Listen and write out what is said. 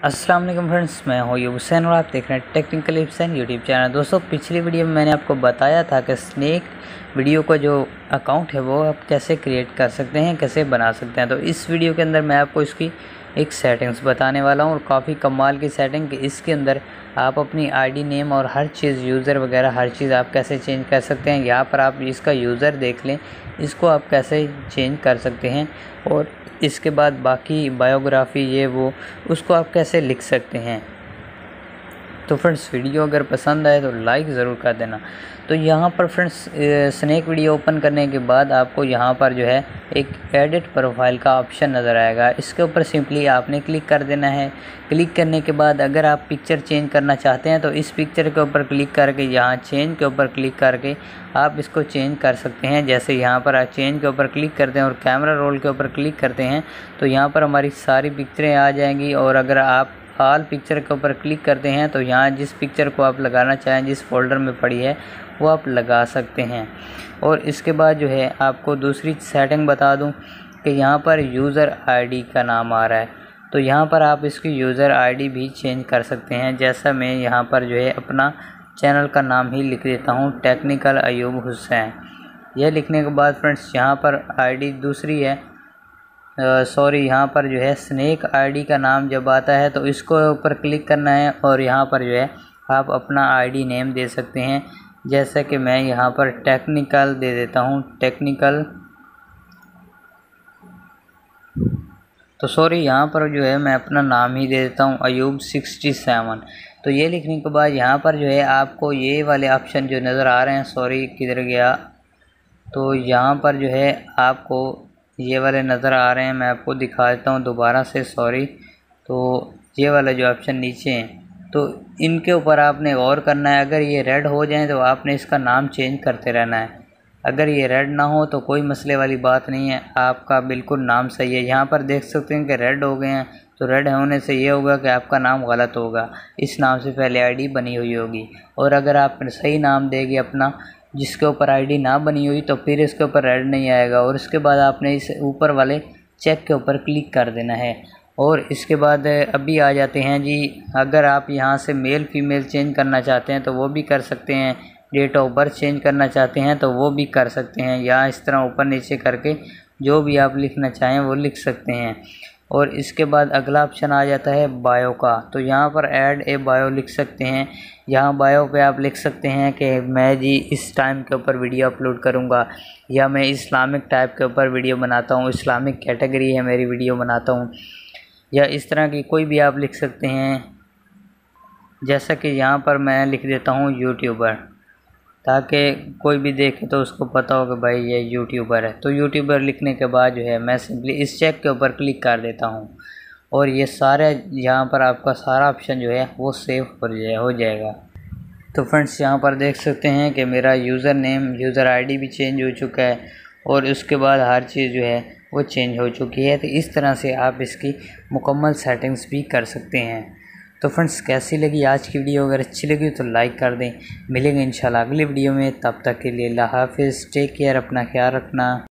अस्सलाम वालेकुम फ्रेंड्स, मैं हूँ हुसैन और आप देख रहे हैं टेक्निकल हुसैन यूट्यूब चैनल। दोस्तों, पिछली वीडियो में मैंने आपको बताया था कि स्नेक वीडियो का जो अकाउंट है वो आप कैसे क्रिएट कर सकते हैं, कैसे बना सकते हैं। तो इस वीडियो के अंदर मैं आपको इसकी एक सेटिंग्स बताने वाला हूँ और काफ़ी कमाल की सेटिंग कि इसके अंदर आप अपनी आईडी नेम और हर चीज़ यूज़र वगैरह हर चीज़ आप कैसे चेंज कर सकते हैं। यहाँ पर आप इसका यूज़र देख लें, इसको आप कैसे चेंज कर सकते हैं और इसके बाद बाकी बायोग्राफी ये वो उसको आप कैसे लिख सकते हैं। तो फ्रेंड्स, वीडियो अगर पसंद आए तो लाइक ज़रूर कर देना। तो यहाँ पर फ्रेंड्स स्नेक वीडियो ओपन करने के बाद आपको यहाँ पर जो है एक एडिट प्रोफाइल का ऑप्शन नज़र आएगा। इसके ऊपर सिंपली आपने क्लिक कर देना है। क्लिक करने के बाद अगर आप पिक्चर चेंज करना चाहते हैं तो इस पिक्चर के ऊपर क्लिक करके यहाँ चेंज के ऊपर क्लिक करके आप इसको चेंज कर सकते हैं। जैसे यहाँ पर आप चेंज के ऊपर क्लिक करते हैं और कैमरा रोल के ऊपर क्लिक करते हैं तो यहाँ पर हमारी सारी पिक्चरें आ जाएंगी। और अगर आप ऑल पिक्चर के ऊपर क्लिक करते हैं तो यहाँ जिस पिक्चर को आप लगाना चाहें, जिस फोल्डर में पड़ी है वो आप लगा सकते हैं। और इसके बाद जो है आपको दूसरी सेटिंग बता दूं कि यहाँ पर यूज़र आईडी का नाम आ रहा है तो यहाँ पर आप इसकी यूज़र आईडी भी चेंज कर सकते हैं। जैसा मैं यहाँ पर जो है अपना चैनल का नाम ही लिख देता हूँ, टेक्निकल अयूब हुसैन। यह लिखने के बाद फ्रेंड्स यहाँ पर आईडी दूसरी है, यहाँ पर जो है स्नेक आईडी का नाम जब आता है तो इसको ऊपर क्लिक करना है और यहाँ पर जो है आप अपना आईडी नेम दे सकते हैं। जैसा कि मैं यहाँ पर टेक्निकल दे देता हूँ, टेक्निकल। तो यहाँ पर जो है मैं अपना नाम ही दे देता हूँ, अयूब 67। तो ये लिखने के बाद यहाँ पर जो है आपको ये वाले ऑप्शन जो नज़र आ रहे हैं, किधर गया, तो यहाँ पर जो है आपको ये वाले नज़र आ रहे हैं। मैं आपको दिखा देता हूँ दोबारा से, तो ये वाला जो ऑप्शन नीचे हैं तो इनके ऊपर आपने गौर करना है। अगर ये रेड हो जाए तो आपने इसका नाम चेंज करते रहना है। अगर ये रेड ना हो तो कोई मसले वाली बात नहीं है, आपका बिल्कुल नाम सही है। यहाँ पर देख सकते हैं कि रेड हो गए हैं तो रेड होने से ये होगा कि आपका नाम गलत होगा, इस नाम से पहले आईडी बनी हुई होगी। और अगर आप सही नाम देंगे अपना जिसके ऊपर आईडी ना बनी हुई तो फिर इसके ऊपर रेड नहीं आएगा। और इसके बाद आपने इस ऊपर वाले चेक के ऊपर क्लिक कर देना है। और इसके बाद अभी आ जाते हैं जी, अगर आप यहाँ से मेल फीमेल चेंज करना चाहते हैं तो वो भी कर सकते हैं। डेट ऑफ बर्थ चेंज करना चाहते हैं तो वो भी कर सकते हैं, या इस तरह ऊपर नीचे करके जो भी आप लिखना चाहें वो लिख सकते हैं। और इसके बाद अगला ऑप्शन आ जाता है बायो का। तो यहाँ पर ऐड ए बायो लिख सकते हैं। यहाँ बायो पे आप लिख सकते हैं कि मैं जी इस टाइम के ऊपर वीडियो अपलोड करूँगा, या मैं इस्लामिक टाइप के ऊपर वीडियो बनाता हूँ, इस्लामिक कैटेगरी है मेरी वीडियो बनाता हूँ, या इस तरह की कोई भी आप लिख सकते हैं। जैसा कि यहाँ पर मैं लिख देता हूँ यूट्यूबर, ताकि कोई भी देखे तो उसको पता हो कि भाई ये यूट्यूबर है। तो यूट्यूबर लिखने के बाद जो है मैं सिंपली इस चेक के ऊपर क्लिक कर देता हूँ और ये सारे यहाँ पर आपका सारा ऑप्शन जो है वो सेव हो जाएगा। तो फ्रेंड्स, यहाँ पर देख सकते हैं कि मेरा यूज़र नेम यूज़र आईडी भी चेंज हो चुका है और उसके बाद हर चीज़ जो है वो चेंज हो चुकी है। तो इस तरह से आप इसकी मुकम्मल सेटिंग्स भी कर सकते हैं। तो फ्रेंड्स, कैसी लगी आज की वीडियो? अगर अच्छी लगी तो लाइक कर दें। मिलेंगे इंशाल्लाह अगली वीडियो में, तब तक के लिए अल्लाह हाफिज़, टेक केयर, अपना ख्याल रखना।